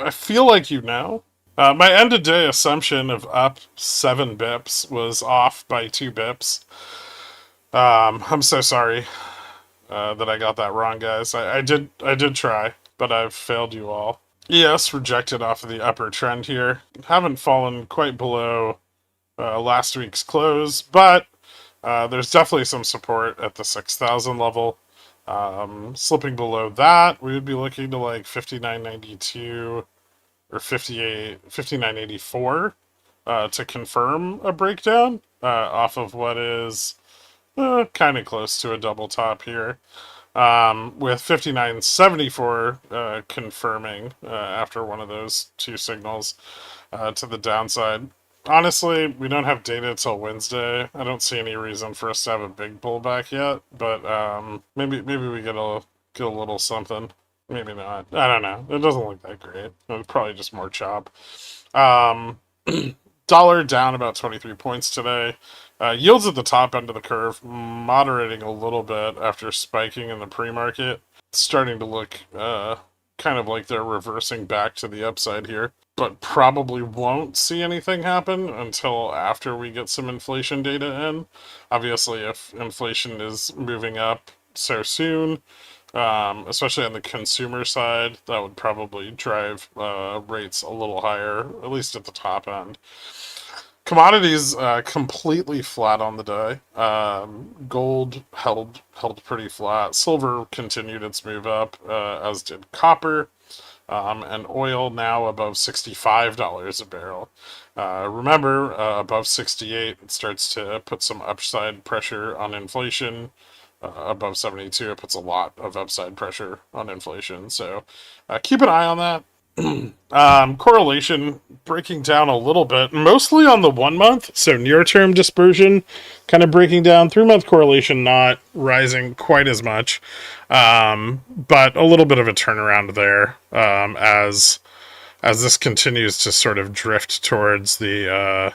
I feel like you know. My end of day assumption of up 7 bips was off by 2 bips. I'm so sorry that I got that wrong, guys. I did try, but I've failed you all. ES rejected off of the upper trend here. Haven't fallen quite below last week's close, but there's definitely some support at the 6,000 level. Slipping below that, we would be looking to like 59.92 or 59.84 to confirm a breakdown off of what is kind of close to a double top here. With 59.74 confirming after one of those two signals to the downside. Honestly, we don't have data till Wednesday. I don't see any reason for us to have a big pullback yet, but maybe we get a little something. Maybe not. I don't know. It doesn't look that great. It's probably just more chop. Um, dollar down about 23 points today. Yields at the top end of the curve, moderating a little bit after spiking in the pre-market. Starting to look kind of like they're reversing back to the upside here. But probably won't see anything happen until after we get some inflation data in. Obviously, if inflation is moving up so soon, especially on the consumer side, that would probably drive rates a little higher, at least at the top end. Commodities completely flat on the day. Gold held pretty flat. Silver continued its move up, as did copper. And oil now above $65 a barrel. Remember, above 68, it starts to put some upside pressure on inflation. Above 72, it puts a lot of upside pressure on inflation. So keep an eye on that. Correlation breaking down a little bit, mostly on the 1 month. So near term dispersion kind of breaking down. 3 month correlation not rising quite as much, but a little bit of a turnaround there as this continues to sort of drift towards the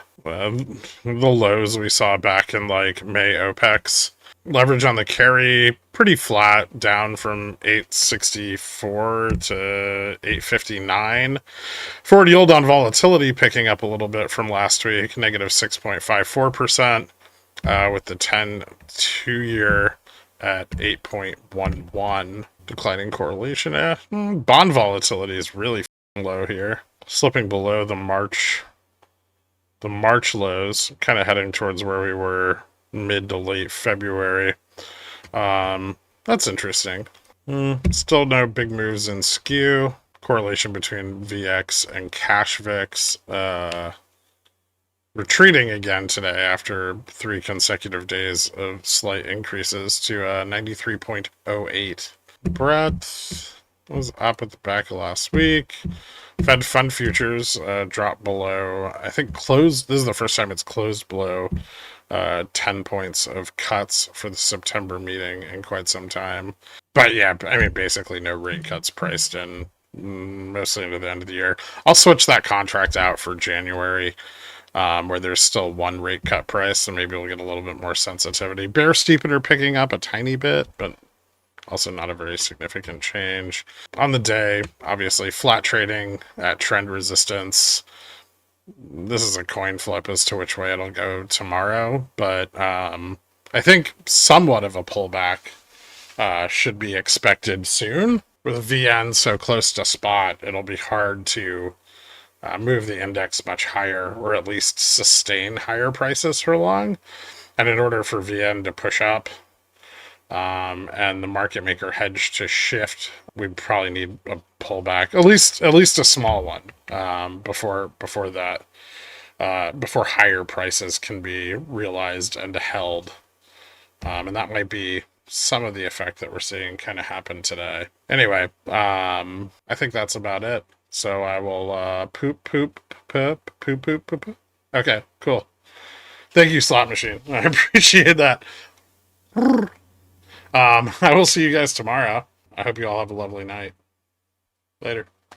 lows we saw back in like May OPEX. Leverage on the carry pretty flat, down from 864 to 859. Forward yield on volatility picking up a little bit from last week, negative 6.54%, with the 10 2-year at 8.11. Declining correlation. Bond volatility is really low here, slipping below the March lows, kind of heading towards where we were mid to late February. That's interesting. Still no big moves in skew. Correlation between VX and cash VIX retreating again today after 3 consecutive days of slight increases to 93.08. Breadth was up at the back of last week. Fed fund futures dropped below, I think closed, this is the first time it's closed below 10 points of cuts for the September meeting in quite some time. But yeah, I mean, basically no rate cuts priced in, mostly into the end of the year. I'll switch that contract out for January, where there's still 1 rate cut price, so maybe we'll get a little bit more sensitivity. Bear steepener picking up a tiny bit, but also not a very significant change. On the day, obviously flat trading at trend resistance. This is a coin flip as to which way it'll go tomorrow, but I think somewhat of a pullback should be expected soon. With VN so close to spot, it'll be hard to move the index much higher, or at least sustain higher prices for long. And in order for VN to push up, and the market maker hedge to shift, we probably need a pullback, at least a small one, before higher prices can be realized and held. And that might be some of the effect that we're seeing kind of happen today. Anyway, I think that's about it. So I will poop. Okay, cool. Thank you, Slot Machine. I appreciate that. I will see you guys tomorrow. I hope you all have a lovely night. Later.